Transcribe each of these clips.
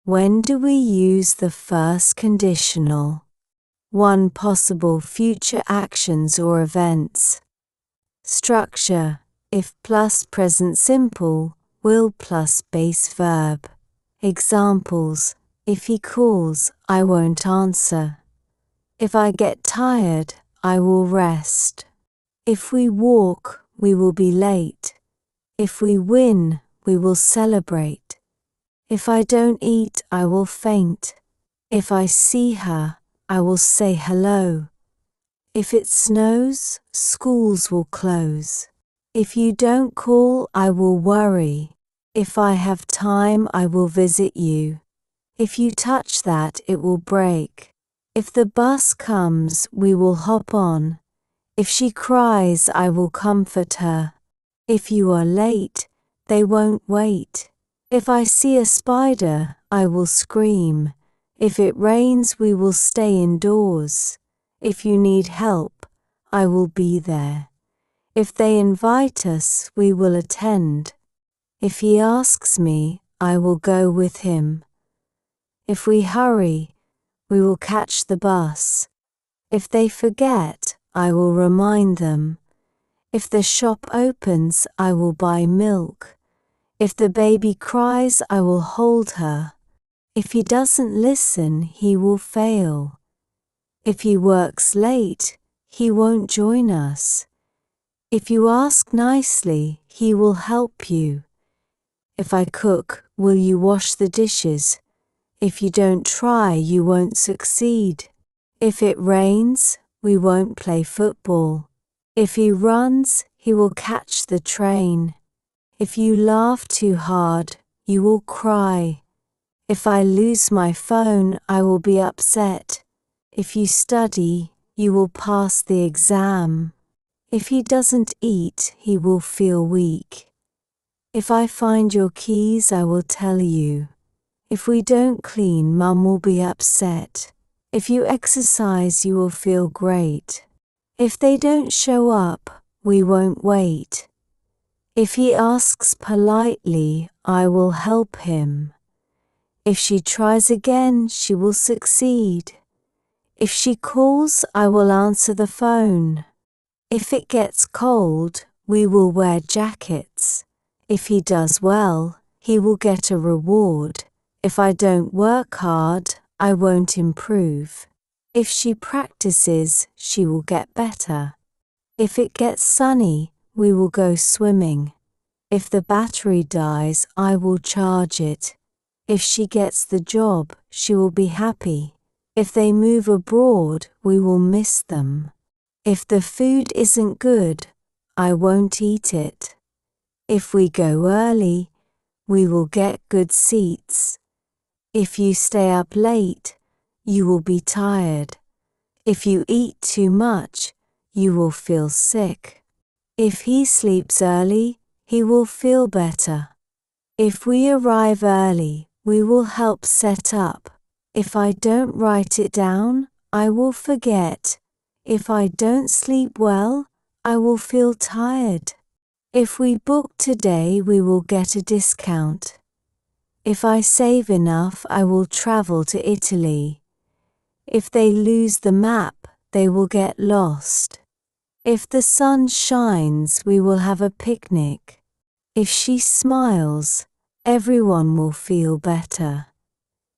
When do we use the first conditional? 1. Possible future actions or events. Structure: if plus present simple, will plus base verb. Examples: if he calls, I won't answer. If I get tired, I will rest. If we walk, we will be late. If we win, we will celebrate. If I don't eat, I will faint. If I see her, I will say hello. If it snows, schools will close. If you don't call, I will worry. If I have time, I will visit you. If you touch that, it will break. If the bus comes, we will hop on. If she cries, I will comfort her. If you are late, they won't wait. If I see a spider, I will scream. If it rains, we will stay indoors. If you need help, I will be there. If they invite us, we will attend. If he asks me, I will go with him. If we hurry, we will catch the bus. If they forget, I will remind them. If the shop opens, I will buy milk. If the baby cries, I will hold her. If he doesn't listen, he will fail. If he works late, he won't join us. If you ask nicely, he will help you. If I cook, will you wash the dishes? If you don't try, you won't succeed. If it rains, we won't play football. If he runs, he will catch the train. If you laugh too hard, you will cry. If I lose my phone, I will be upset. If you study, you will pass the exam. If he doesn't eat, he will feel weak. If I find your keys, I will tell you. If we don't clean, Mum will be upset. If you exercise, you will feel great. If they don't show up, we won't wait. If he asks politely, I will help him. If she tries again, she will succeed. If she calls, I will answer the phone. If it gets cold, we will wear jackets. If he does well, he will get a reward. If I don't work hard, I won't improve. If she practices, she will get better. If it gets sunny, we will go swimming. If the battery dies, I will charge it. If she gets the job, she will be happy. If they move abroad, we will miss them. If the food isn't good, I won't eat it. If we go early, we will get good seats. If you stay up late, you will be tired. If you eat too much, you will feel sick. If he sleeps early, he will feel better. If we arrive early, we will help set up. If I don't write it down, I will forget. If I don't sleep well, I will feel tired. If we book today, we will get a discount. If I save enough, I will travel to Italy. If they lose the map, they will get lost. If the sun shines, we will have a picnic. If she smiles, everyone will feel better.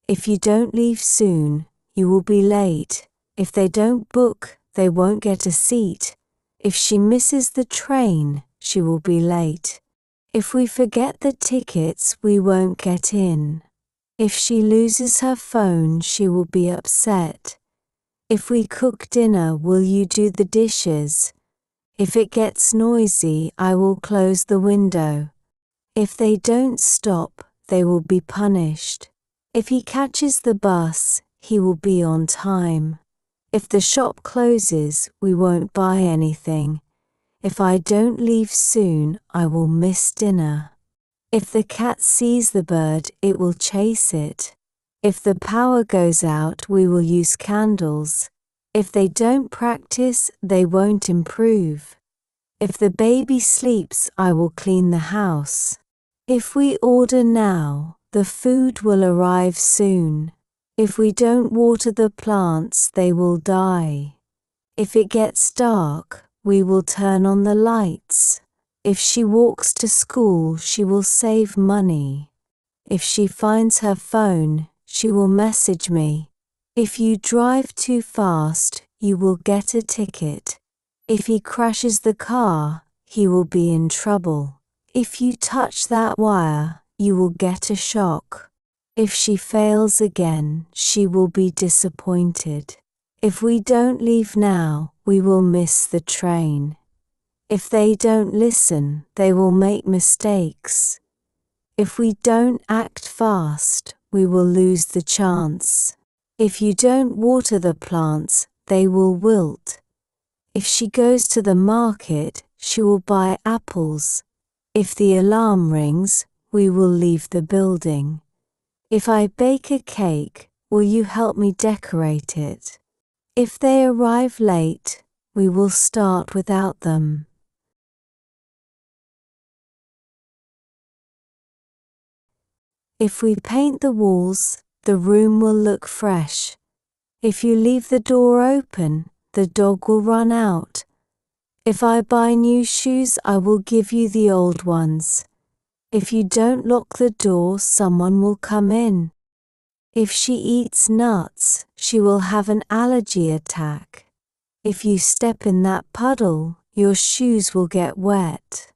If you don't leave soon, you will be late. If they don't book, they won't get a seat. If she misses the train, she will be late. If we forget the tickets, we won't get in. If she loses her phone, she will be upset. If we cook dinner, will you do the dishes? If it gets noisy, I will close the window. If they don't stop, they will be punished. If he catches the bus, he will be on time. If the shop closes, we won't buy anything. If I don't leave soon, I will miss dinner. If the cat sees the bird, it will chase it. If the power goes out, we will use candles. If they don't practice, they won't improve. If the baby sleeps, I will clean the house. If we order now, the food will arrive soon. If we don't water the plants, they will die. If it gets dark, we will turn on the lights. If she walks to school, she will save money. If she finds her phone, she will message me. If you drive too fast, you will get a ticket. If he crashes the car, he will be in trouble. If you touch that wire, you will get a shock. If she fails again, she will be disappointed. If we don't leave now, we will miss the train. If they don't listen, they will make mistakes. If we don't act fast, we will lose the chance. If you don't water the plants, they will wilt. If she goes to the market, she will buy apples. If the alarm rings, we will leave the building. If I bake a cake, will you help me decorate it? If they arrive late, we will start without them. If we paint the walls, the room will look fresh. If you leave the door open, the dog will run out. If I buy new shoes, I will give you the old ones. If you don't lock the door, someone will come in. If she eats nuts, she will have an allergy attack. If you step in that puddle, your shoes will get wet.